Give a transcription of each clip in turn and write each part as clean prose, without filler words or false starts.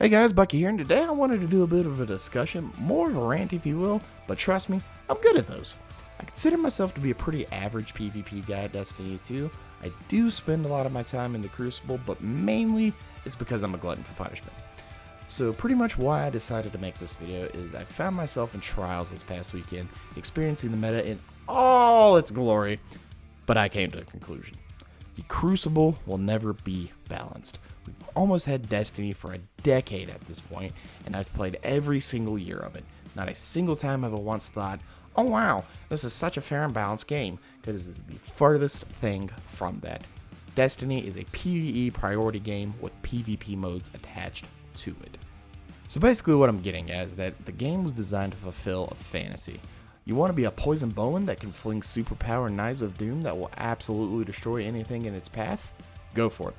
Hey guys, Bucky here, and today I wanted to do a bit of a discussion, more of a rant if you will, but trust me, I'm good at those. I consider myself to be a pretty average PvP guy at Destiny 2. I do spend a lot of my time in the Crucible, but mainly it's because I'm a glutton for punishment. So pretty much why I decided to make this video is I found myself in Trials this past weekend, experiencing the meta in all its glory, but I came to a conclusion. The Crucible will never be balanced. We've almost had Destiny for a decade at this point, and I've played every single year of it. Not a single time have I once thought, oh wow, this is such a fair and balanced game, because it is the furthest thing from that. Destiny is a PvE priority game with PvP modes attached to it. So basically what I'm getting at is that the game was designed to fulfill a fantasy. You want to be a poison bowman that can fling superpower knives of doom that will absolutely destroy anything in its path? Go for it.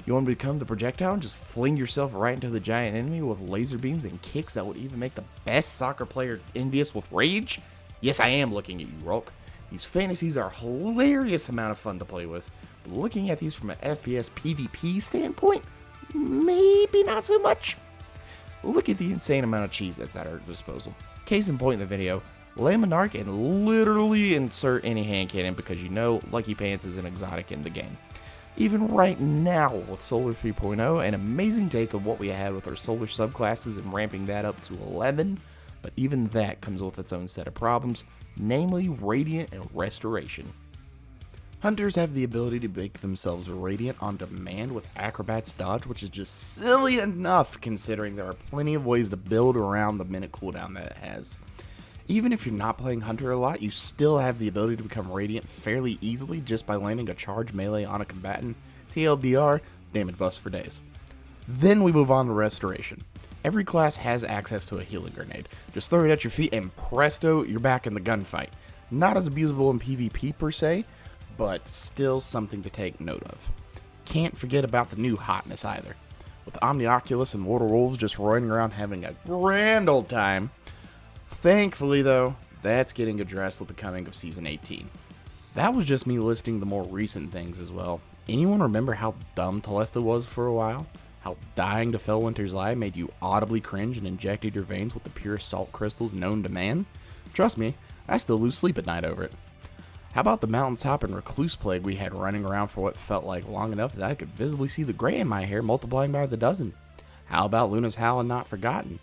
You want to become the projectile and just fling yourself right into the giant enemy with laser beams and kicks that would even make the best soccer player envious with rage? Yes, I am looking at you, Rolk. These fantasies are a hilarious amount of fun to play with, but looking at these from an FPS PvP standpoint, maybe not so much. Look at the insane amount of cheese that's at our disposal. Case in point in the video, lay Monarch and literally insert any hand cannon because you know Lucky Pants is an exotic in the game. Even right now with Solar 3.0, an amazing take of what we had with our Solar subclasses and ramping that up to 11, but even that comes with its own set of problems, namely Radiant and Restoration. Hunters have the ability to make themselves Radiant on demand with Acrobat's Dodge, which is just silly enough considering there are plenty of ways to build around the minute cooldown that it has. Even if you're not playing Hunter a lot, you still have the ability to become Radiant fairly easily just by landing a charge melee on a combatant. TLDR, damage buffs for days. Then we move on to Restoration. Every class has access to a healing grenade. Just throw it at your feet and presto, you're back in the gunfight. Not as abusable in PvP per se, but still something to take note of. Can't forget about the new hotness either. With Omnioculus and Lord of Wolves just running around having a grand old time. Thankfully, though, that's getting addressed with the coming of Season 18. That was just me listing the more recent things as well. Anyone remember how dumb Telesta was for a while? How dying to Fellwinter's Lie made you audibly cringe and injected your veins with the purest salt crystals known to man? Trust me, I still lose sleep at night over it. How about the Mountaintop and Recluse Plague we had running around for what felt like long enough that I could visibly see the gray in my hair multiplying by the dozen? How about Luna's Howl and Not Forgotten?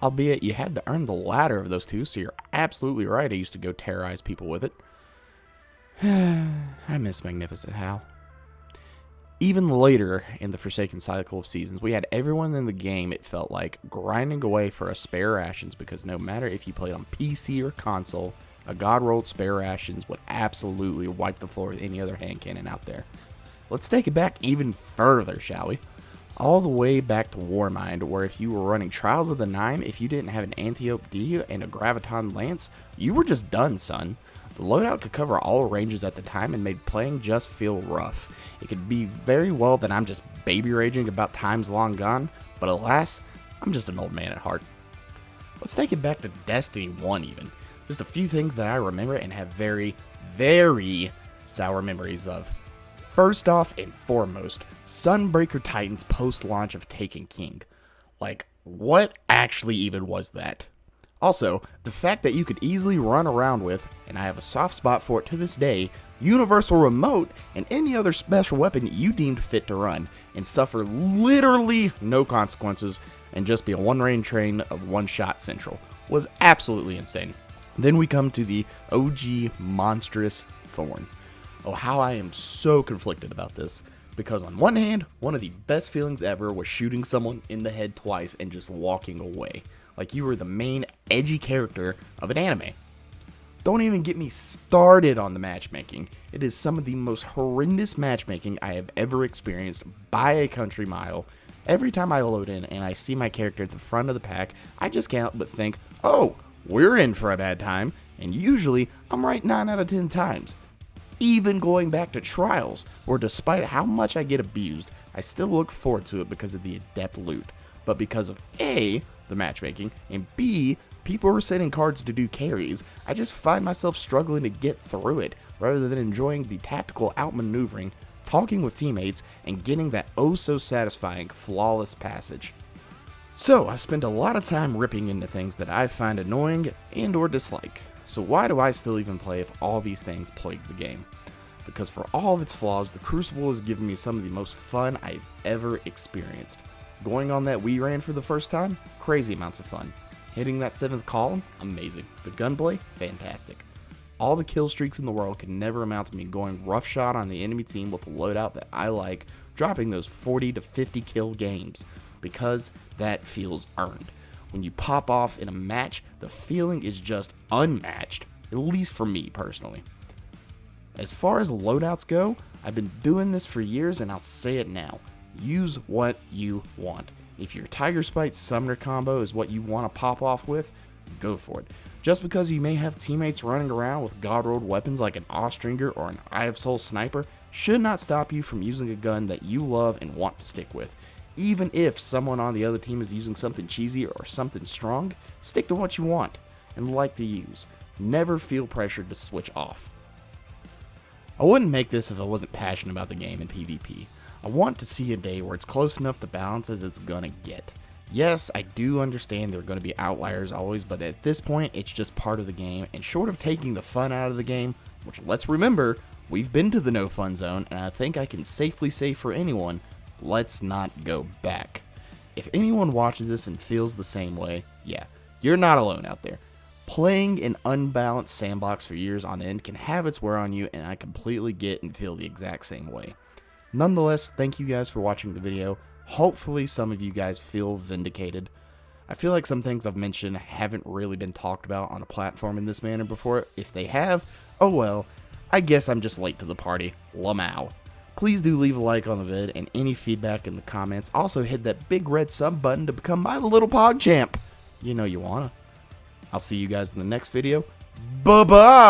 Albeit you had to earn the latter of those two, so you're absolutely right I used to go terrorize people with it. I miss Magnificent Howl. Even later in the Forsaken cycle of seasons, we had everyone in the game, it felt like, grinding away for a spare rations because no matter if you played on PC or console, a god-rolled spare rations would absolutely wipe the floor with any other hand cannon out there. Let's take it back even further, shall we? All the way back to Warmind, where if you were running Trials of the Nine, if you didn't have an Antiope D and a Graviton Lance, you were just done, son. The loadout could cover all ranges at the time and made playing just feel rough. It could be very well that I'm just baby raging about times long gone, but alas, I'm just an old man at heart. Let's take it back to Destiny 1 even. Just a few things that I remember and have very, very sour memories of. First off and foremost, Sunbreaker Titan's post-launch of Taken King. Like, what actually even was that? Also, the fact that you could easily run around with, and I have a soft spot for it to this day, Universal Remote and any other special weapon you deemed fit to run, and suffer literally no consequences, and just be a one-range train of one-shot central, was absolutely insane. Then we come to the OG monstrous Thorn. Oh, how I am so conflicted about this, because on one hand, one of the best feelings ever was shooting someone in the head twice and just walking away, like you were the main edgy character of an anime. Don't even get me started on the matchmaking. It is some of the most horrendous matchmaking I have ever experienced by a country mile. Every time I load in and I see my character at the front of the pack, I just can't help but think, oh, we're in for a bad time, and usually I'm right 9 out of 10 times. Even going back to Trials, where despite how much I get abused, I still look forward to it because of the adept loot, but because of A, the matchmaking, and B, people were setting cards to do carries, I just find myself struggling to get through it, rather than enjoying the tactical outmaneuvering, talking with teammates, and getting that oh so satisfying, flawless passage. So I've spent a lot of time ripping into things that I find annoying and or dislike. So why do I still even play if all these things plague the game? Because for all of its flaws, the Crucible has given me some of the most fun I've ever experienced. Going on that Wii ran for the first time, crazy amounts of fun. Hitting that 7th column, amazing. The gunplay, fantastic. All the kill streaks in the world can never amount to me going roughshod on the enemy team with a loadout that I like, dropping those 40 to 50 kill games, because that feels earned. When you pop off in a match, the feeling is just unmatched, at least for me personally. As far as loadouts go, I've been doing this for years and I'll say it now. Use what you want. If your Tiger Spite Summoner combo is what you want to pop off with, go for it. Just because you may have teammates running around with god-rolled weapons like an Austringer or an Eye of Soul sniper should not stop you from using a gun that you love and want to stick with. Even if someone on the other team is using something cheesy or something strong, stick to what you want and like to use. Never feel pressured to switch off. I wouldn't make this if I wasn't passionate about the game in PvP. I want to see a day where it's close enough to balance as it's gonna get. Yes, I do understand there are going to be outliers always, but at this point, it's just part of the game, and short of taking the fun out of the game, which let's remember, we've been to the no fun zone, and I think I can safely say for anyone, let's not go back. If anyone watches this and feels the same way, yeah, you're not alone out there. Playing an unbalanced sandbox for years on end can have its wear on you, and I completely get and feel the exact same way. Nonetheless, thank you guys for watching the video. Hopefully some of you guys feel vindicated. I feel like some things I've mentioned haven't really been talked about on a platform in this manner before. If they have, oh well, I guess I'm just late to the party. Lamau. Please do leave a like on the vid and any feedback in the comments. Also hit that big red sub button to become my little pog champ. You know you wanna. I'll see you guys in the next video. Bye-bye!